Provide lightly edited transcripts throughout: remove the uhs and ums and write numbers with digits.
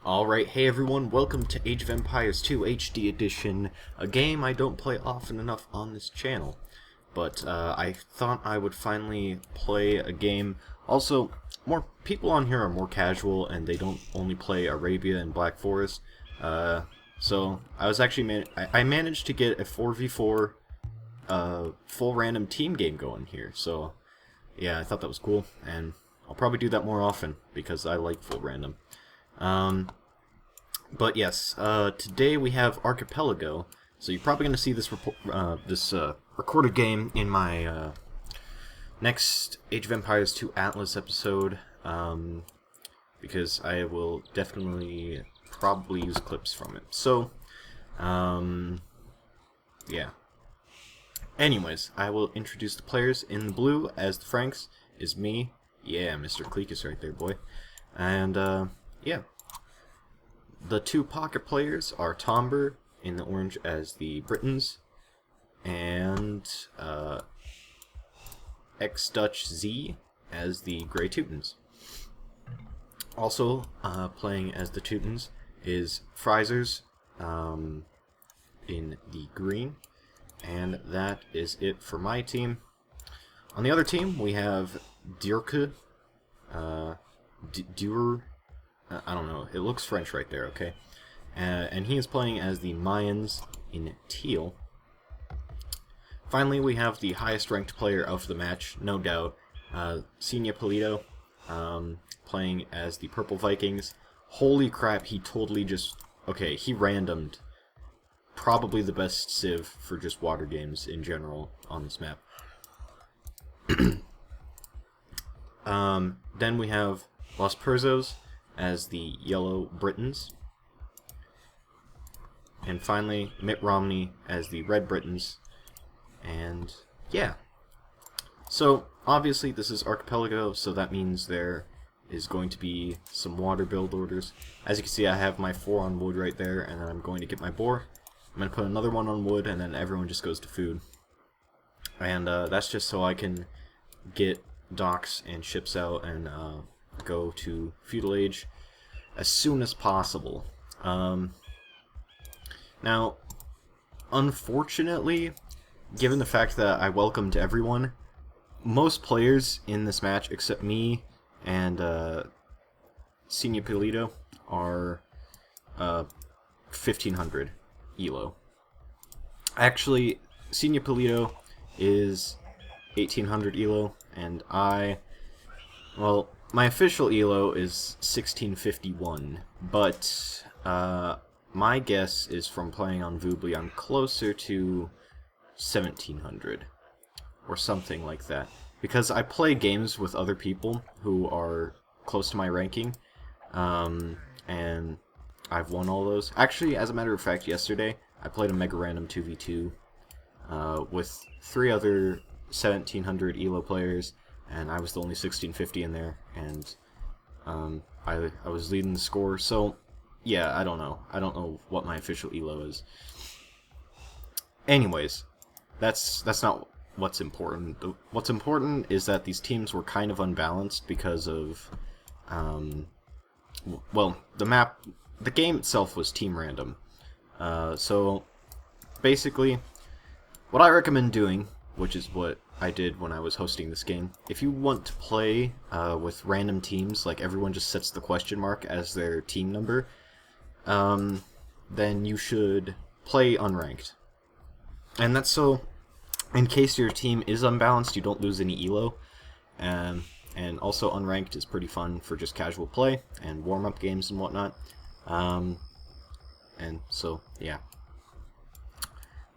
Alright, hey everyone, welcome to Age of Empires 2 HD Edition, a game I don't play often enough on this channel. But I thought I would finally play a game. Also, more people on here are more casual and they don't only play Arabia and Black Forest. So I was actually I managed to get a 4v4 full random team game going here. So yeah, I thought that was cool, and I'll probably do that more often because I like full random. But yes, today we have Archipelago, so you're probably going to see this recorded game in my next Age of Empires 2 Atlas episode, because I will definitely probably use clips from it. So, yeah. Anyways, I will introduce the players. In the blue, as the Franks, is me. Yeah, Mr. Cleekus right there, boy. And, yeah. The two pocket players are Tomber in the orange as the Britons, and X-Dutch Z as the Grey Teutons. Also playing as the Teutons is Freisers in the green, and that is it for my team. On the other team we have Dirke, Dur. I don't know, it looks French right there, okay? And he is playing as the Mayans in teal. Finally, we have the highest ranked player of the match, no doubt, Senior Polito, playing as the Purple Vikings. Holy crap, he totally just... Okay, he randomed probably the best civ for just water games in general on this map. Then we have Los Perzos as the Yellow Britons, and finally Mitt Romney as the Red Britons. And yeah, so obviously this is Archipelago, so that means there is going to be some water build orders. As you can see, I have my 4 on wood right there, and then I'm going to get my boar. I'm going to put another 1 on wood, and then everyone just goes to food. And that's just so I can get docks and ships out and go to feudal age as soon as possible. Now, unfortunately, given the fact that I welcomed everyone, most players in this match except me and Senior Polito are 1500 elo. Actually, Senior Polito is 1800 elo, and well, my official elo is 1651, but my guess is from playing on Voobly I'm closer to 1700 or something like that, because I play games with other people who are close to my ranking, and I've won all those. Actually, as a matter of fact, yesterday I played a Mega Random 2v2 with 3 other 1700 elo players, and I was the only 1650 in there, and I was leading the score. So yeah, I don't know what my official elo is. Anyways, that's not what's important. What's important is that these teams were kind of unbalanced because of well, the game itself was team random. So basically, what I recommend doing, which is what I did when I was hosting this game, if you want to play with random teams, like everyone just sets the question mark as their team number, then you should play unranked. And that's so, in case your team is unbalanced, you don't lose any elo. And also unranked is pretty fun for just casual play and warm-up games and whatnot. And so, yeah.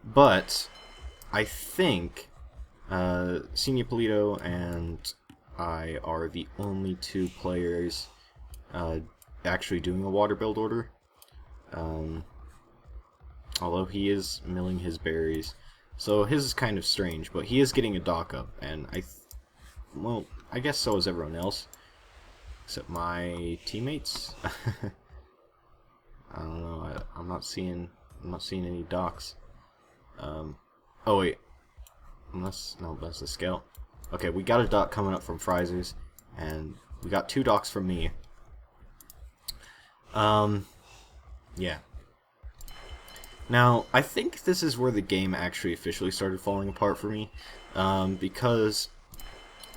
But I think Senior Polito and I are the only 2 players actually doing a water build order. Although he is milling his berries, so his is kind of strange, but he is getting a dock up, and well, I guess so is everyone else, except my teammates. I don't know. I'm not seeing any docks. Oh wait, no, that's the scout. Okay, we got a dock coming up from Freisers, and we got 2 docks from me. Yeah. Now, I think this is where the game actually officially started falling apart for me, because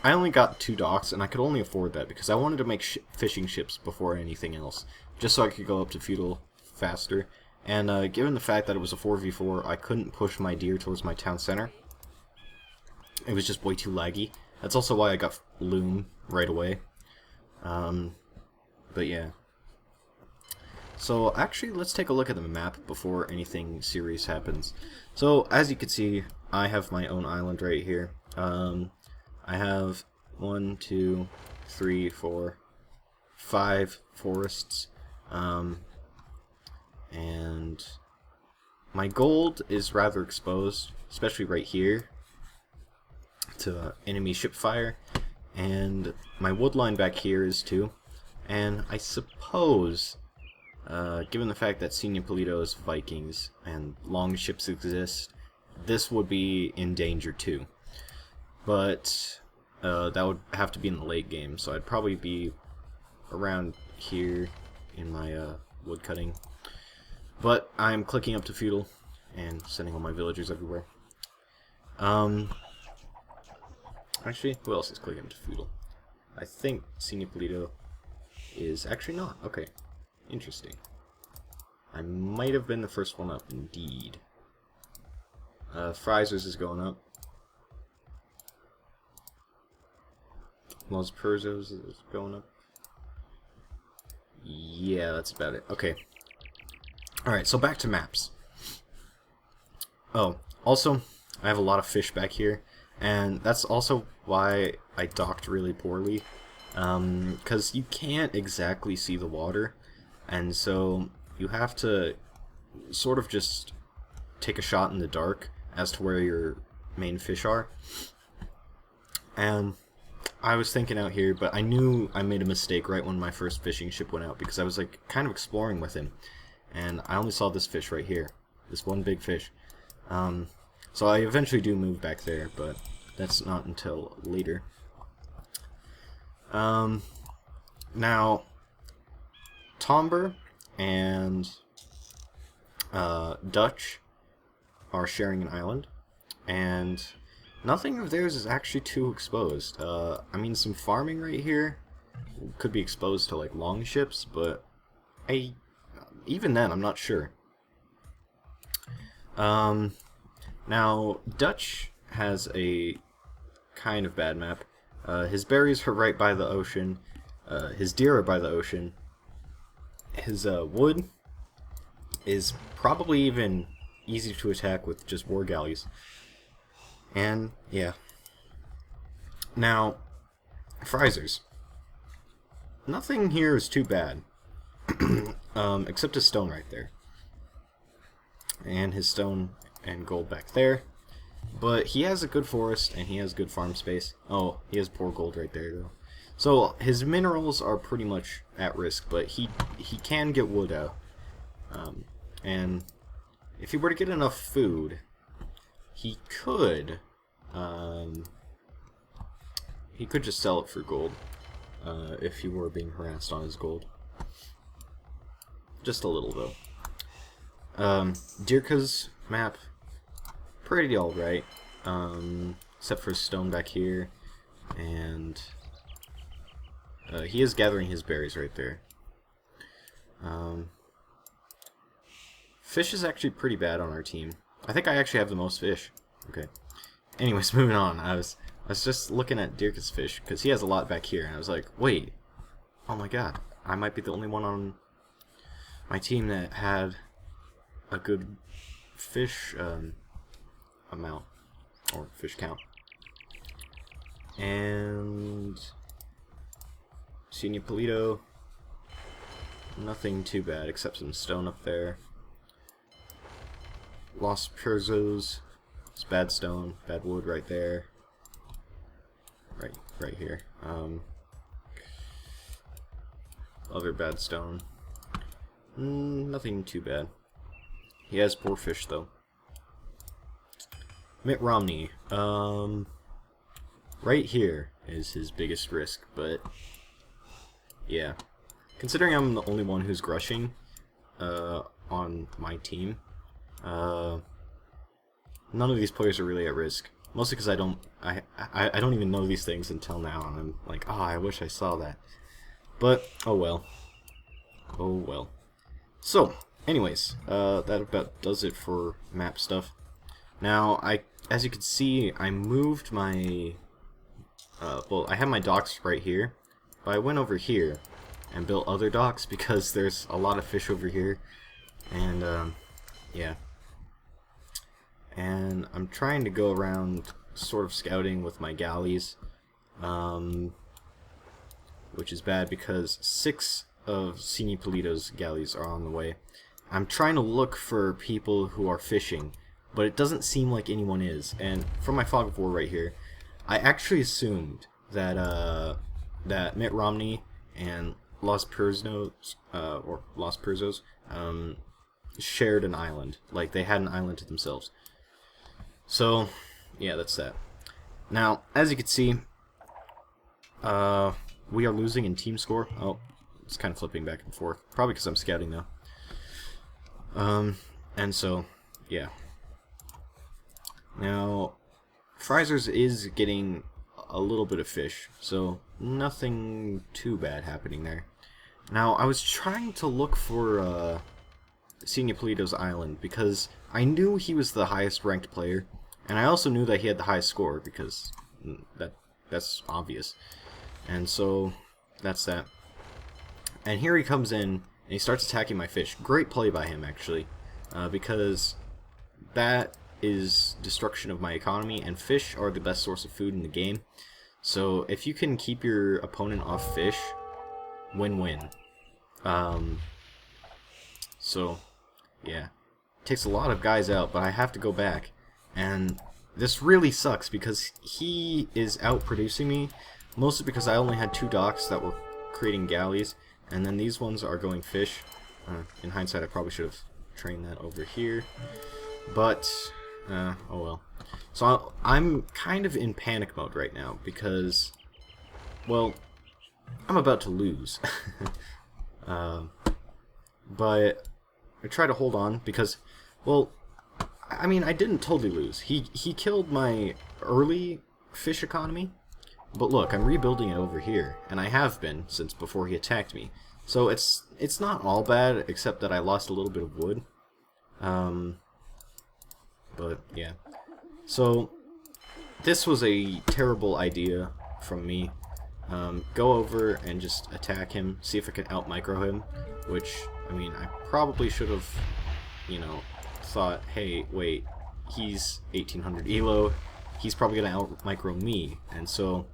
I only got 2 docks, and I could only afford that because I wanted to make fishing ships before anything else, just so I could go up to feudal faster. And given the fact that it was a 4v4, I couldn't push my deer towards my town center. It was just way too laggy. That's also why I got loom right away. But yeah. So actually, let's take a look at the map before anything serious happens. So as you can see, I have my own island right here. I have 1, 2, 3, 4, 5 forests, and my gold is rather exposed, especially right here to enemy ship fire, and my wood line back here is too. And I suppose, given the fact that Senior Polito is Vikings and long ships exist, this would be in danger too. But that would have to be in the late game, so I'd probably be around here in my wood cutting. But I'm clicking up to feudal and sending all my villagers everywhere. Actually, who else is clicking up to feudal? I think Senior Polito is actually not. Okay, interesting. I might have been the first one up, indeed. Friezers is going up. Los Perzos is going up. Yeah, that's about it. Okay. Alright, so back to maps. Oh, also, I have a lot of fish back here, and that's also why I docked really poorly. Because you can't exactly see the water, and so you have to sort of just take a shot in the dark as to where your main fish are. And I was thinking out here, but I knew I made a mistake right when my first fishing ship went out, because I was like kind of exploring with him, and I only saw this fish right here, this one big fish. So I eventually do move back there, but that's not until later. Now, Tomber and Dutch are sharing an island, and nothing of theirs is actually too exposed. I mean, some farming right here could be exposed to like long ships, but even then, I'm not sure. Now, Dutch has a kind of bad map. His berries are right by the ocean. His deer are by the ocean. His wood is probably even easy to attack with just war galleys. And, yeah. Now, Friezers. Nothing here is too bad. Except his stone right there. And his stone and gold back there. But he has a good forest, and he has good farm space. Oh, he has poor gold right there, though. So, his minerals are pretty much at risk, but he can get wood out. And if he were to get enough food, he could just sell it for gold, if he were being harassed on his gold. Just a little, though. Dirka's map, pretty alright, except for stone back here, and he is gathering his berries right there. Fish is actually pretty bad on our team. I think I actually have the most fish. Okay. Anyways, moving on. I was just looking at Dirka's fish, because he has a lot back here, and I was like, wait, oh my god, I might be the only one on my team that had a good fish amount, or fish count. And Senior Polito, nothing too bad except some stone up there. Los Perzos, it's bad stone, bad wood right there. Right here. Other bad stone. Nothing too bad. He has poor fish though. Mitt Romney. Right here is his biggest risk, but yeah. considering I'm the only one who's grushing on my team, none of these players are really at risk. Mostly because I don't even know these things until now, and I'm like, oh, I wish I saw that. But oh well. Oh well. So, anyways, that about does it for map stuff. Now, as you can see, I moved my well, I have my docks right here, but I went over here and built other docks because there's a lot of fish over here, and yeah. And I'm trying to go around sort of scouting with my galleys, which is bad because 6 of Senior Polito's galleys are on the way. I'm trying to look for people who are fishing, but it doesn't seem like anyone is. And from my fog of war right here, I actually assumed that that Mitt Romney and Los Purzos, shared an island. Like, they had an island to themselves. So, yeah, that's that. Now, as you can see, we are losing in team score. Oh, it's kind of flipping back and forth. Probably because I'm scouting now. And so, yeah. Now, Freizer's is getting a little bit of fish, so nothing too bad happening there. Now, I was trying to look for Senior Polito's island because I knew he was the highest ranked player, and I also knew that he had the highest score because that's obvious. And so that's that. And here he comes in and he starts attacking my fish. Great play by him, actually, because that is destruction of my economy, and fish are the best source of food in the game. So if you can keep your opponent off fish, win-win. So yeah, takes a lot of guys out, but I have to go back, and this really sucks because he is out producing me, mostly because I only had 2 docks that were creating galleys, and then these ones are going fish. In hindsight, I probably should have trained that over here, but oh well. So I'm kind of in panic mode right now because, well, I'm about to lose. But I try to hold on because, well, I mean, I didn't totally lose. He killed my early fish economy, but look, I'm rebuilding it over here, and I have been since before he attacked me. So it's not all bad, except that I lost a little bit of wood. But yeah. So this was a terrible idea from me. Go over and just attack him, see if I can out-micro him, which, I mean, I probably should have, you know, thought, hey, wait, he's 1800 elo, he's probably going to out-micro me, and so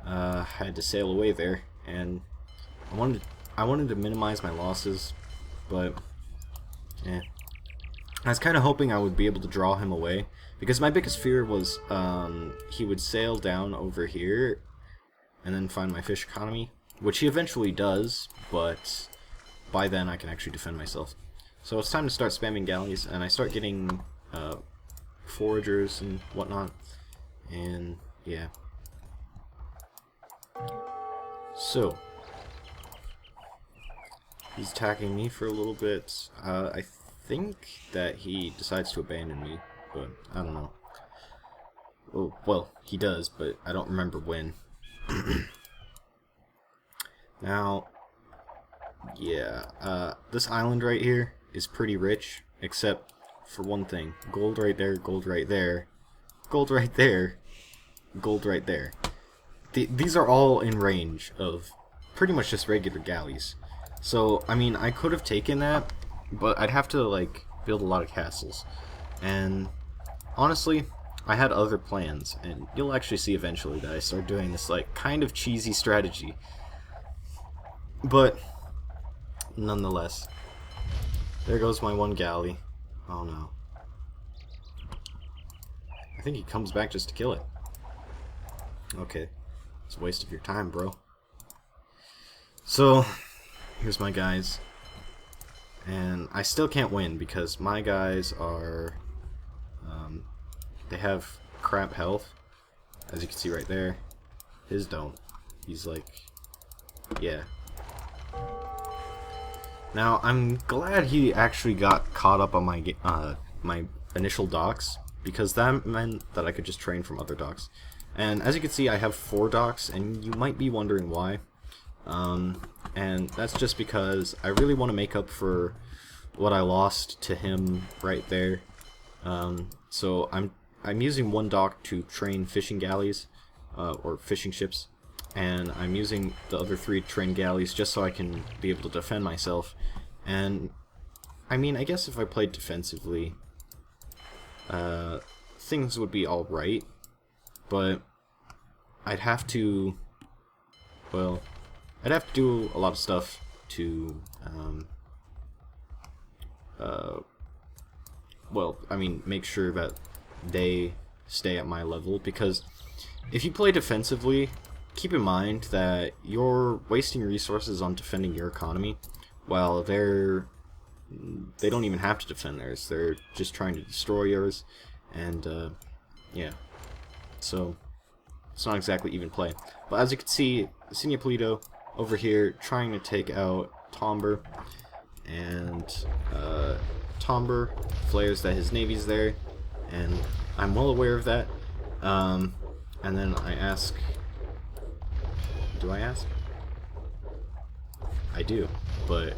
I had to sail away there, and I wanted to minimize my losses, but yeah. I was kind of hoping I would be able to draw him away, because my biggest fear was he would sail down over here and then find my fish economy, which he eventually does, but by then I can actually defend myself. So it's time to start spamming galleys, and I start getting foragers and whatnot, and yeah. So he's attacking me for a little bit. I think that he decides to abandon me, but I don't know. Oh, well, he does, but I don't remember when. Now, yeah, this island right here is pretty rich, except for one thing. Gold right there, gold right there, gold right there, gold right there. These are all in range of pretty much just regular galleys. So, I mean, I could have taken that, but I'd have to, like, build a lot of castles. And honestly, I had other plans, and you'll actually see eventually that I start doing this, like, kind of cheesy strategy. But nonetheless, there goes my one galley. Oh no. I think he comes back just to kill it. Okay. It's a waste of your time, bro. So, here's my guys. And I still can't win because my guys are... they have crap health, as you can see right there. His don't. He's like... yeah. Now, I'm glad he actually got caught up on my initial docks, because that meant that I could just train from other docks. And as you can see, I have 4 docks, and you might be wondering why. And that's just because I really want to make up for what I lost to him right there. So I'm using 1 dock to train fishing galleys, or fishing ships, and I'm using the other 3 to train galleys just so I can be able to defend myself. And I mean, I guess if I played defensively, things would be alright, but I'd have to, well, I'd have to do a lot of stuff to, well, I mean, make sure that they stay at my level, because if you play defensively, keep in mind that you're wasting resources on defending your economy, while they don't even have to defend theirs. They're just trying to destroy yours, and yeah, so it's not exactly even play. But as you can see, Archipelago over here trying to take out Tomber, and Tomber flares that his navy's there, and I'm well aware of that. And then I ask, do I ask? I do, but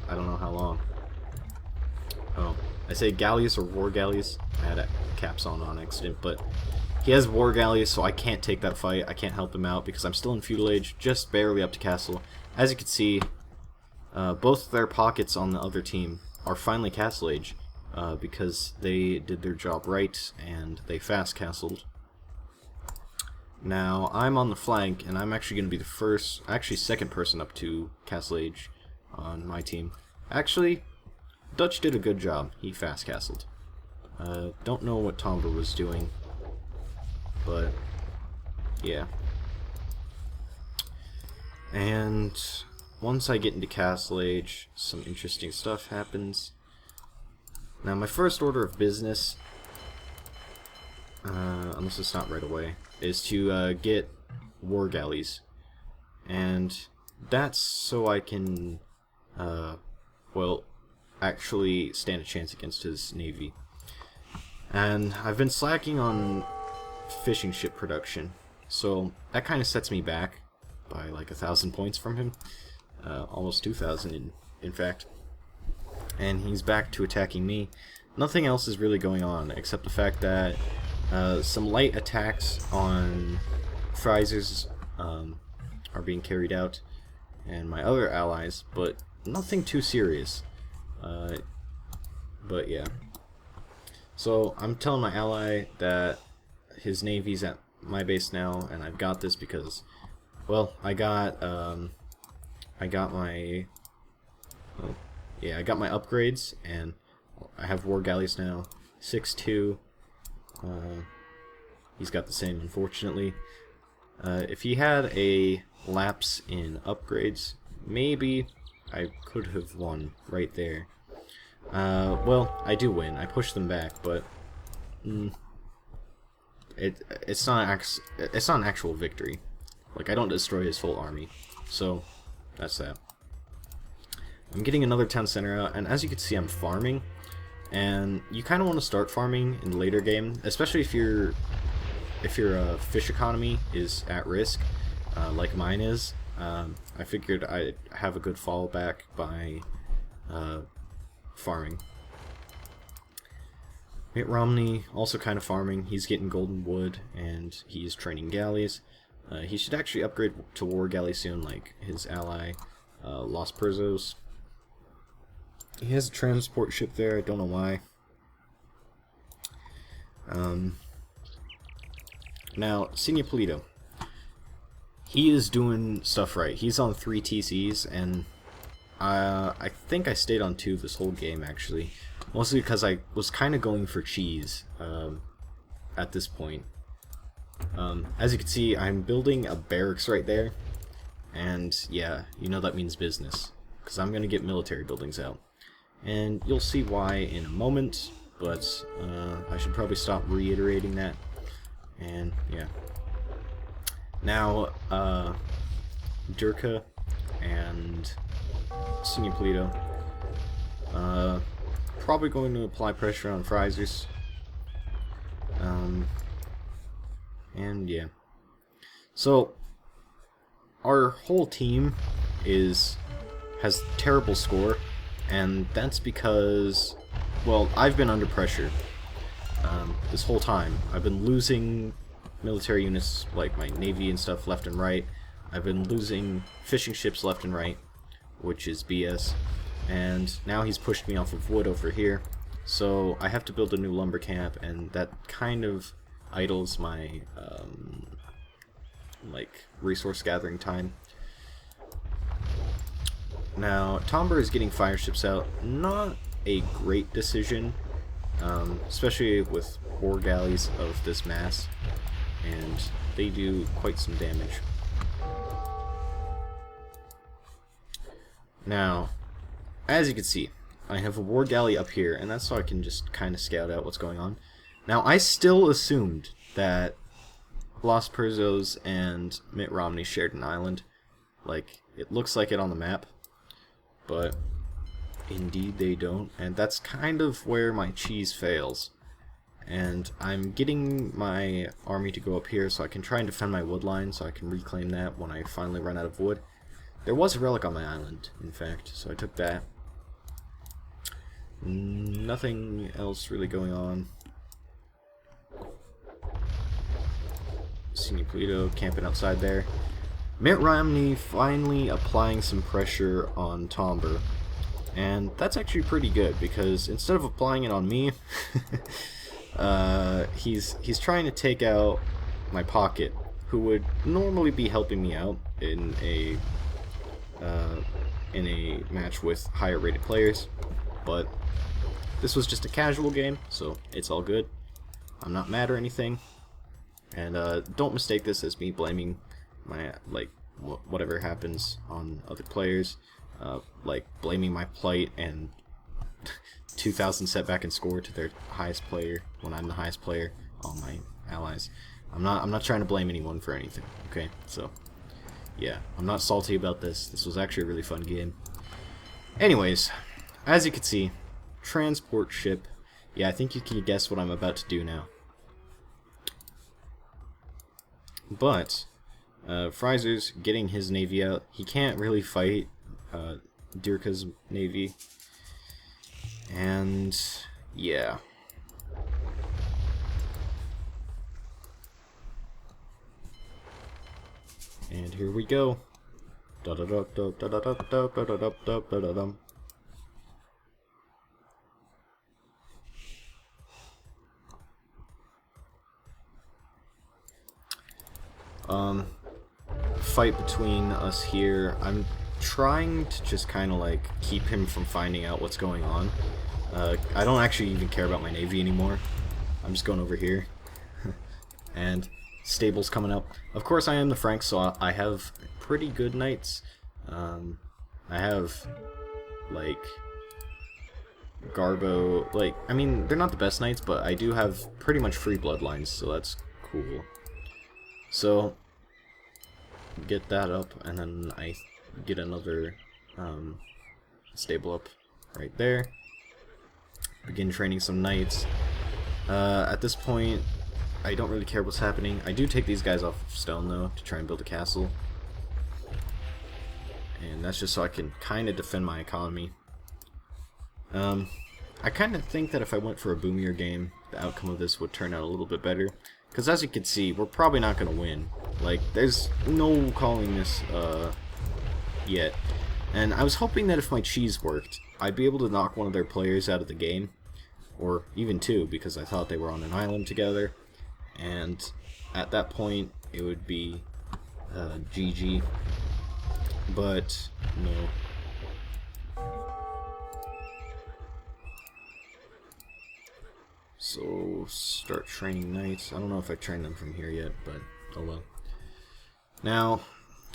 I don't know how long. Oh, I say galleys or war galleys. I had caps on accident, but he has war galleys, so I can't take that fight. I can't help him out because I'm still in feudal age, just barely up to castle. As you can see, both their pockets on the other team are finally castle age, because they did their job right and they fast castled. Now I'm on the flank, and I'm actually going to be the second person up to castle age on my team. Actually, Dutch did a good job. He fast castled. Don't know what Tomber was doing, but yeah. And once I get into castle age, some interesting stuff happens. Now my first order of business, unless it's not right away, is to get war galleys, and that's so I can, well, actually stand a chance against his navy. And I've been slacking on fishing ship production, so that kind of sets me back by like 1,000 points from him, almost 2,000 in fact. And he's back to attacking me. Nothing else is really going on except the fact that some light attacks on Freisers are being carried out, and my other allies, but nothing too serious. But yeah. So I'm telling my ally that his navy's at my base now, and I've got this because, well, I got my upgrades, and I have war galleys now. 6-2. He's got the same, unfortunately. If he had a lapse in upgrades, maybe I could have won right there. Well, I do win. I push them back, but it's not an actual victory. Like, I don't destroy his full army, so that's that. I'm getting another town center out, and as you can see, I'm farming. And you kind of want to start farming in the later game, especially if your fish economy is at risk, like mine is. I figured I'd have a good fallback by farming. Mitt Romney also kind of farming. He's getting golden wood, and he's training galleys. He should actually upgrade to war galley soon, like his ally, Los Perzos. He has a transport ship there, I don't know why. Now, Archipelago. He is doing stuff right. He's on 3 TCs, and I think I stayed on 2 this whole game, actually. Mostly because I was kind of going for cheese at this point. As you can see, I'm building a barracks right there. And yeah, you know that means business, because I'm going to get military buildings out. And you'll see why in a moment, but I should probably stop reiterating that. And yeah. Now, Durka and Senior Polito. Probably going to apply pressure on Freisers. And yeah. So our whole team has terrible score, and that's because, well, I've been under pressure this whole time. I've been losing military units like my navy and stuff left and right. I've been losing fishing ships left and right, which is BS. And now he's pushed me off of wood over here, so I have to build a new lumber camp, and that kind of idles my like resource gathering time. Now Tomber is getting fire ships out. Not a great decision, especially with war galleys of this mass, and they do quite some damage. Now, as you can see, I have a war galley up here, and that's so I can just kind of scout out what's going on. Now, I still assumed that Los Perzos and Mitt Romney shared an island. Like, it looks like it on the map, but indeed they don't, and that's kind of where my cheese fails. And I'm getting my army to go up here so I can try and defend my wood line, so I can reclaim that when I finally run out of wood. There was a relic on my island, in fact, so I took that. Nothing else really going on. Senior Polito camping outside there. Mitt Romney finally applying some pressure on Tomber. And that's actually pretty good, because instead of applying it on me, he's trying to take out my pocket, who would normally be helping me out in a match with higher rated players, but this was just a casual game, so it's all good. I'm not mad or anything, and don't mistake this as me blaming my whatever happens on other players, like blaming my plight and 2,000 setback and score to their highest player when I'm the highest player on my allies. I'm not trying to blame anyone for anything. Okay, so. Yeah, I'm not salty about this. This was actually a really fun game. Anyways, as you can see, transport ship. Yeah, I think you can guess what I'm about to do now. But, Freiser's getting his navy out. He can't really fight Dirka's navy. And, yeah. And here we go. Fight between us here. I'm trying to just kind of like keep him from finding out what's going on. I don't actually even care about my navy anymore. I'm just going over here. And stables coming up. Of course I am the Franks, so I have pretty good knights. I have like Garbo, like, I mean, they're not the best knights, but I do have pretty much free bloodlines, so that's cool. So get that up, and then I get another stable up right there. Begin training some knights. At this point, I don't really care what's happening. I do take these guys off of stone, though, to try and build a castle. And that's just so I can kind of defend my economy. I kind of think that if I went for a boomier game, the outcome of this would turn out a little bit better. Because as you can see, we're probably not going to win. Like, there's no calling this yet. And I was hoping that if my cheese worked, I'd be able to knock one of their players out of the game. Or even two, because I thought they were on an island together. And at that point, it would be GG. But, no. So, start training knights. I don't know if I've trained them from here yet, but oh well. Now,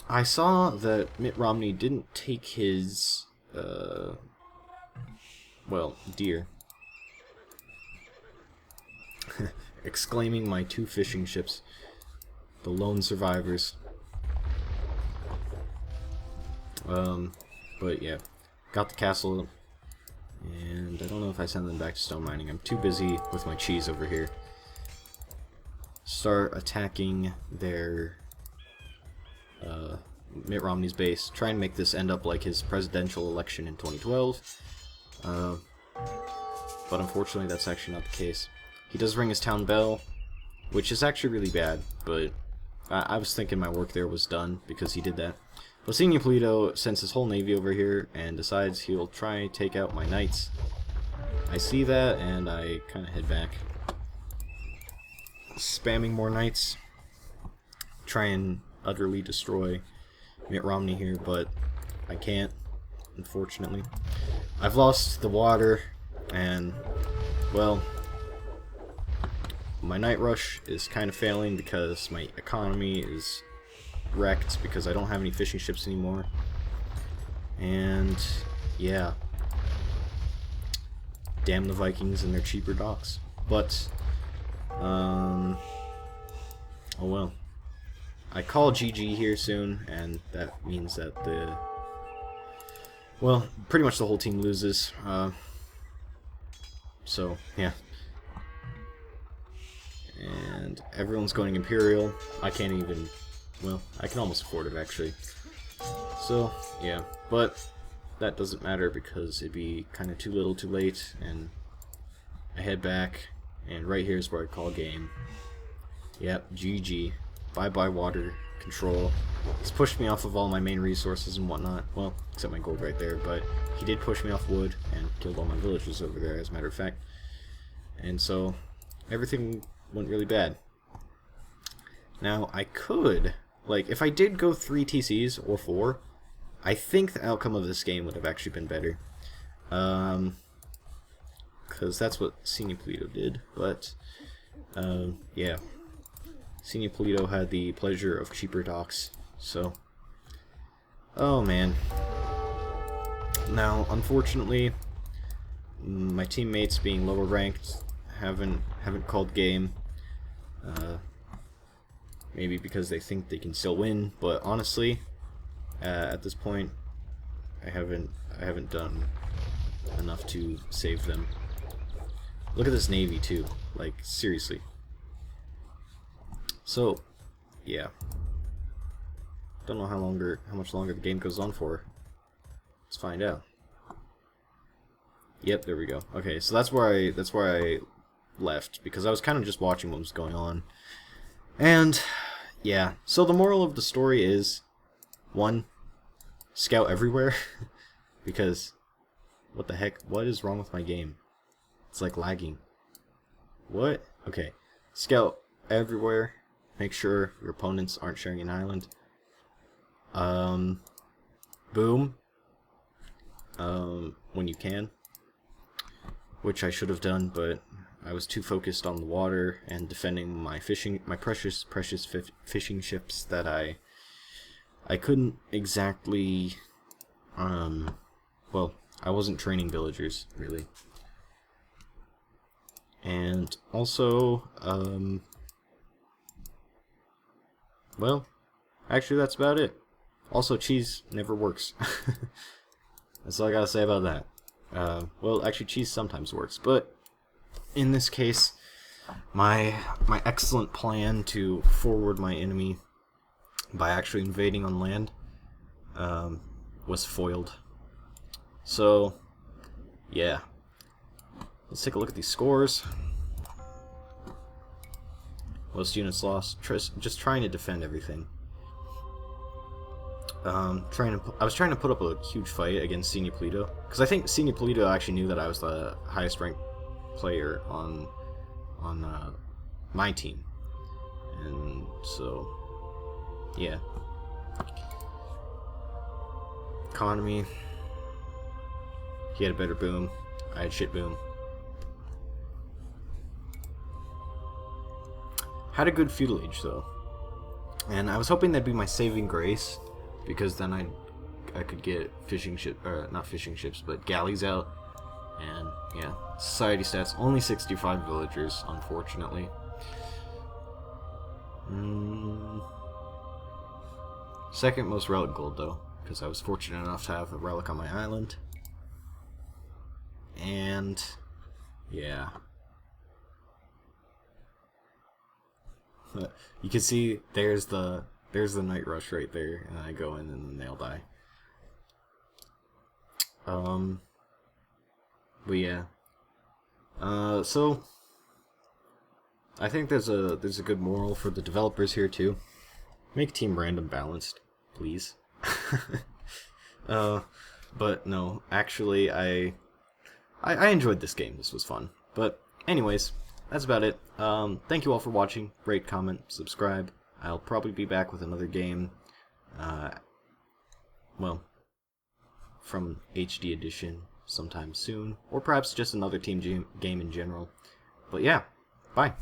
I saw that Mitt Romney didn't take his, well, deer. Exclaiming my two fishing ships. The lone survivors. But yeah. got the castle, and I don't know if I send them back to stone mining. I'm too busy with my cheese over here. Start attacking their Mitt Romney's base. Try and make this end up like his presidential election in 2012. But unfortunately, that's actually not the case. He does ring his town bell, which is actually really bad, but I was thinking my work there was done because he did that. But Senior Polito sends his whole navy over here and decides he'll try and take out my knights. I see that, and I kind of head back. Spamming more knights. Try and utterly destroy Mitt Romney here, but I can't, unfortunately. I've lost the water, and, well, my night rush is kind of failing because my economy is wrecked because I don't have any fishing ships anymore. And, yeah. Damn the Vikings and their cheaper docks. But, oh well. I call GG here soon, and that means that well, pretty much the whole team loses. So, yeah. And everyone's going Imperial. I can't even, well, I can almost afford it, actually. So, yeah. But that doesn't matter because it'd be kind of too little too late, and I head back, and right here is where I call game. Yep, GG. Bye-bye water control. He's pushed me off of all my main resources and whatnot. Well, except my gold right there, but he did push me off wood and killed all my villagers over there, as a matter of fact. And so, everything went really bad. Now, I could, like, if I did go 3 TCs or 4, I think the outcome of this game would have actually been better. Because that's what Senior Polito did, but, yeah. Senior Polito had the pleasure of cheaper docks, so... Oh, man. Now, unfortunately, my teammates being lower ranked haven't called game. Maybe because they think they can still win, but honestly, at this point, I haven't done enough to save them. Look at this navy too, like seriously. So, yeah. Don't know how much longer the game goes on for. Let's find out. Yep, there we go. Okay, so that's where I left because I was kind of just watching what was going on. And yeah, so the moral of the story is 1, scout everywhere because what the heck, what is wrong with my game? It's like lagging. What? Okay. Scout everywhere. Make sure your opponents aren't sharing an island. Boom. When you can. Which I should have done, but I was too focused on the water and defending my precious fishing ships that I couldn't exactly, well, I wasn't training villagers, really. And also, well, actually that's about it. Also, cheese never works. That's all I gotta say about that. Well, actually cheese sometimes works, but in this case, my excellent plan to forward my enemy by actually invading on land was foiled. So, yeah. Let's take a look at these scores. Most units lost. Just trying to defend everything. I was trying to put up a huge fight against Senior Polito, because I think Senior Polito actually knew that I was the highest ranked player on my team, and so yeah. Economy. He had a better boom. I had shit boom. Had a good feudal age though, and I was hoping that'd be my saving grace, because then I could get fishing ship, or not fishing ships, but galleys out, and yeah, society stats only 65 villagers, unfortunately. Second most relic gold though, because I was fortunate enough to have a relic on my island. And yeah. You can see there's the night rush right there, and I go in and then they'll die. But yeah. So I think there's a good moral for the developers here too. Make team random balanced, please. But no, actually I enjoyed this game. This was fun. But anyways, that's about it. Thank you all for watching. Rate, comment, subscribe. I'll probably be back with another game. Well, from HD Edition sometime soon, or perhaps just another team game in general. But yeah, bye.